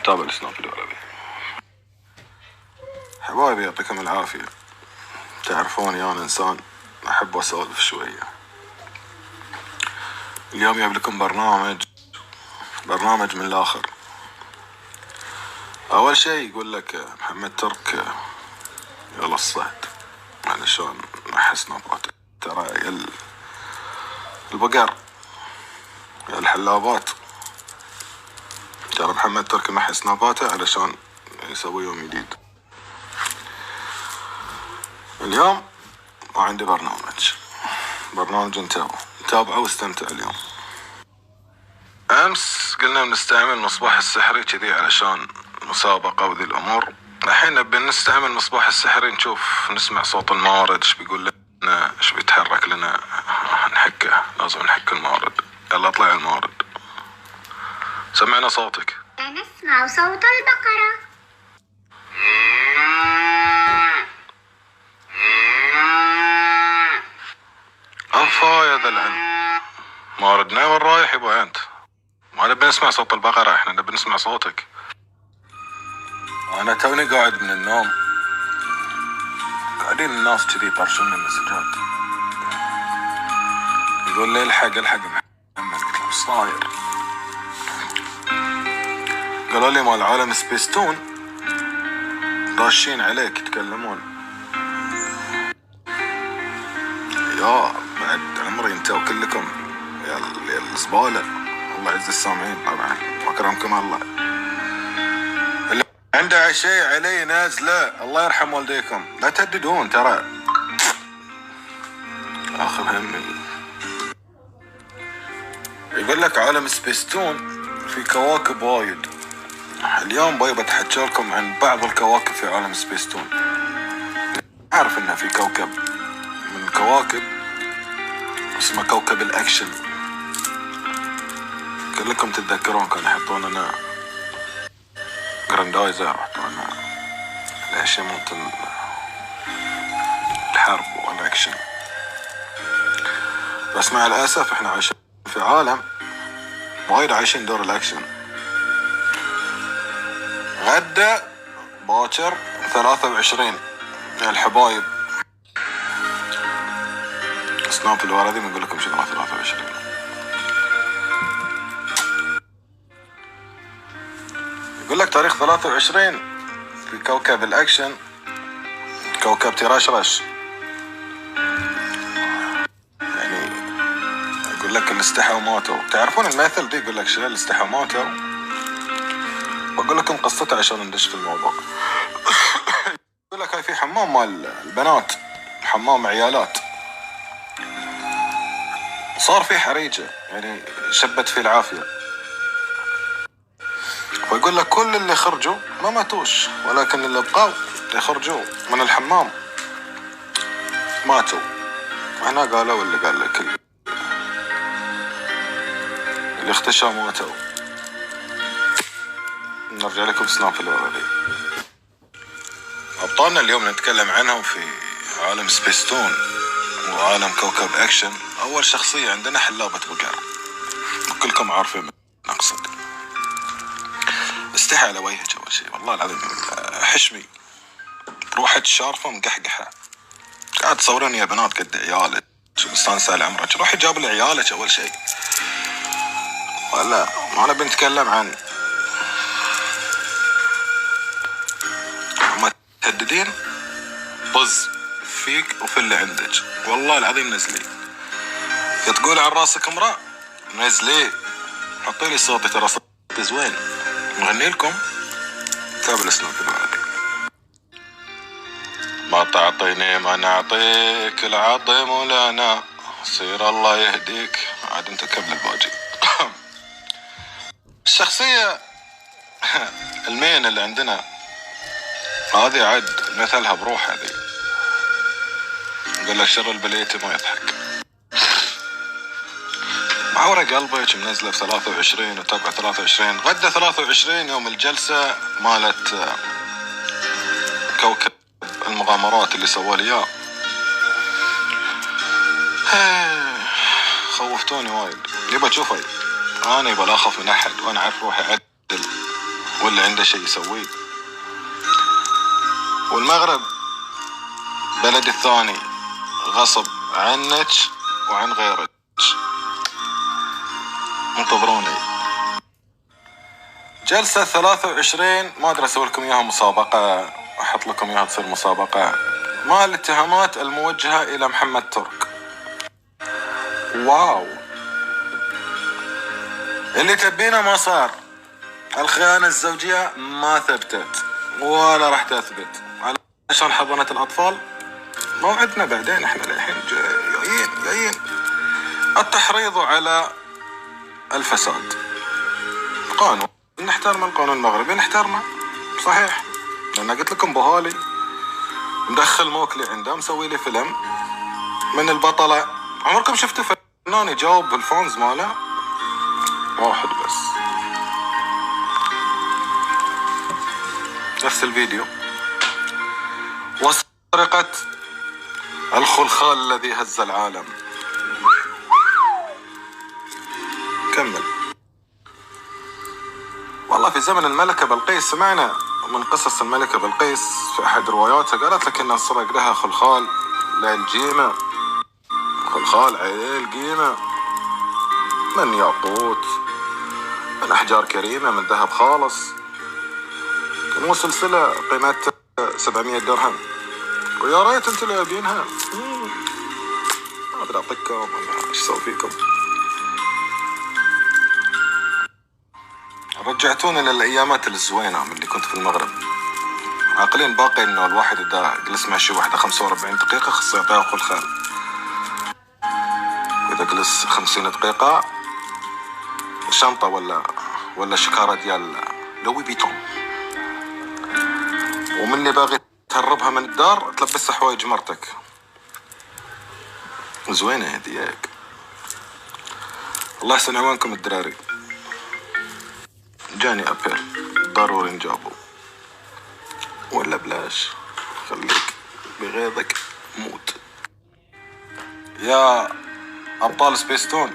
تابع السناب العربي. حبايبي يعطيكم العافية. تعرفوني أنا إنسان أحب أسولف شوية. اليوم جايب لكم برنامج من الآخر. أول شيء يقول لك محمد ترك يلا الصهد علشان نحس نبات. ترى البقر يا الحلابات، ترى محمد ترك محس نباته علشان يسوي يوم جديد. اليوم ما عندي برنامج نتابعه واستمتع. اليوم أمس قلنا بنستعمل مصباح السحري كذي علشان مسابقة وذي الأمور. الحين نبي نستعمل مصباح السحري نشوف نسمع صوت المارد ايش بيقول لنا، ايش بيتحرك لنا، نحكه. لازم نحك المارد. يلا اطلع المارد، سمعنا صوتك. نسمع صوت البقرة. أفا يا ذا العن، ماردنا وين رايح يبا أنت؟ ما نبي نسمع صوت البقرة، احنا نبي نسمع صوتك. أنا توني قاعد من النوم، قاعدين الناس كذي يطرشون المسجات، يقول لي الحق محمد. قلت له ايش صاير؟ قالوا لي مال عالم سبيستون راشين عليك يتكلمون. يا بعد عمري انت وكلكم يا الزبالة، الله يعز السامعين طبعا واكرمكم الله. اللي عنده شيء علي نازله الله يرحم والديكم، لا تهددون ترى اخر همي. يقول لك عالم سبيستون في كواكب وايد. اليوم بتحكي لكم عن بعض الكواكب في عالم سبيستون. اعرف انه في كوكب من الكواكب اسمه كوكب الاكشن. كلكم تتذكرون كانوا يحطون لنا جراندايزر، يحطون لنا الاشياء مالت الحرب والاكشن. بس مع الاسف احنا عايشين في عالم وايد عايشين دور الاكشن. غدا باكر 23 يا الحبايب. سناب الوردي بنقول لكم شنو 23. يقول لك تاريخ 23 في كوكب الاكشن كوكب ترشرش. يعني يقول لك اللي استحوا ماتوا. تعرفون المثل دي يقول لك شنو اللي استحوا ماتوا؟ بقول لكم قصته عشان ندش في الموضوع. يقول لك هاي في حمام مال البنات، حمام عيالات، صار في حريقة يعني شبت فيه العافية. ويقول لك كل اللي خرجوا ما ماتوش، ولكن اللي بقوا يخرجوا من الحمام ماتوا. هنا قالوا اللي قال لك اللي اختشوا ماتوا. نرجع لكم سناب الوردي. أبطالنا اليوم نتكلم عنهم في عالم سبيستون وعالم كوكب أكشن. أول شخصية عندنا حلابة بقر، كلكم عارفين نقصد. استحى على وجهك أول شيء، والله العظيم حشمي روحك شارفة مقحقحة. قاعد تصورون يا بنات قد عيالك شو مستانسة على عمرك، روحي جاب لي عيالك أول شيء. ولا ما نبي نتكلم عن ما تهددين طز فيك وفي اللي عندك. والله العظيم نزلي يا تقول عن راسك امرأة نزلي. حطي لي صوتي ترى صوتي زوين نغني لكم. تابع السناب الوردي. ما تعطيني ما نعطيك العطي مولانا، صير الله يهديك عاد انت كمل الباجي. الشخصية المين اللي عندنا هذه عاد مثلها بروح. هذه يقول لك شر البليتي ما يضحك. معورة قلبك منزلة في 23 وتبع 23. غدا 23 يوم الجلسة مالت كوكب المغامرات اللي سووا لي اياه. خوفتوني وايد. يبا تشوفي انا يبا لا اخاف من احد، وانا اعرف روحي عدل ولا عنده شيء يسويه. والمغرب بلد الثاني غصب عنك وعن غيرك. انتظروني. جلسة 23 ما ادري اسوي لكم اياها مسابقة، احط لكم اياها تصير مسابقة مال الاتهامات الموجهة الى محمد ترك. واو، اللي تبينه ما صار. الخيانة الزوجية ما ثبتت ولا راح تثبت. عشان حضانة الأطفال موعدنا بعدين، احنا الحين جايين. التحريض على الفساد. قانون، نحترم القانون المغربي، نحترمه صحيح، لأن قلت لكم بهالي مدخل موكلي عنده مسوي لي فيلم من البطلة. عمركم شفتوا فنان يجاوب بالفونز ماله؟ واحد بس، نفس الفيديو. وسرقة الخلخال الذي هز العالم. كمل. والله في زمن الملكة بلقيس سمعنا من قصص الملكة بلقيس في أحد رواياتها، قالت لك إن سرق لها خلخال للجيمة، خلخال عيل قيمة، من ياقوت، من أحجار كريمة، من ذهب خالص، مو سلسلة قيمتها 700 درهم. ويا ريت انتوا اللي جايبينها. ما ادري اعطيكم ولا ايش اسوي فيكم. رجعتونا للايامات الزوينة من اللي كنت في المغرب. عاقلين باقي انه الواحد اذا جلس مع شي واحدة 45 دقيقة خص يعطيها خلخال، واذا جلس 50 دقيقة شنطة ولا شكارة ديال لوي فيتون. ومن اللي باغي تهربها من الدار تلبسها حوايج مرتك. زوينة هديك. الله يحسن عوانكم الدراري. جاني ابل ضروري نجابه، ولا بلاش خليك بغيظك موت. يا ابطال سبيستون،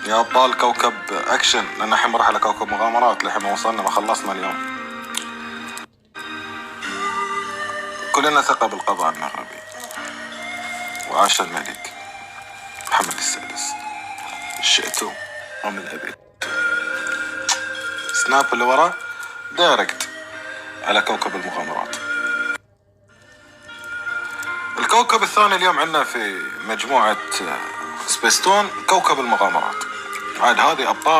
يا ابطال كوكب اكشن، لان الحين بروح على كوكب مغامرات لحين ما وصلنا، ما خلصنا اليوم. كلنا ثقة بالقضاء المغربي. وعاش الملك محمد السادس. شئت ومن أبيت. سناب اللي ورا دايركت على كوكب المغامرات. الكوكب الثاني اليوم عندنا في مجموعة سبيستون كوكب المغامرات. عاد هذه أبطال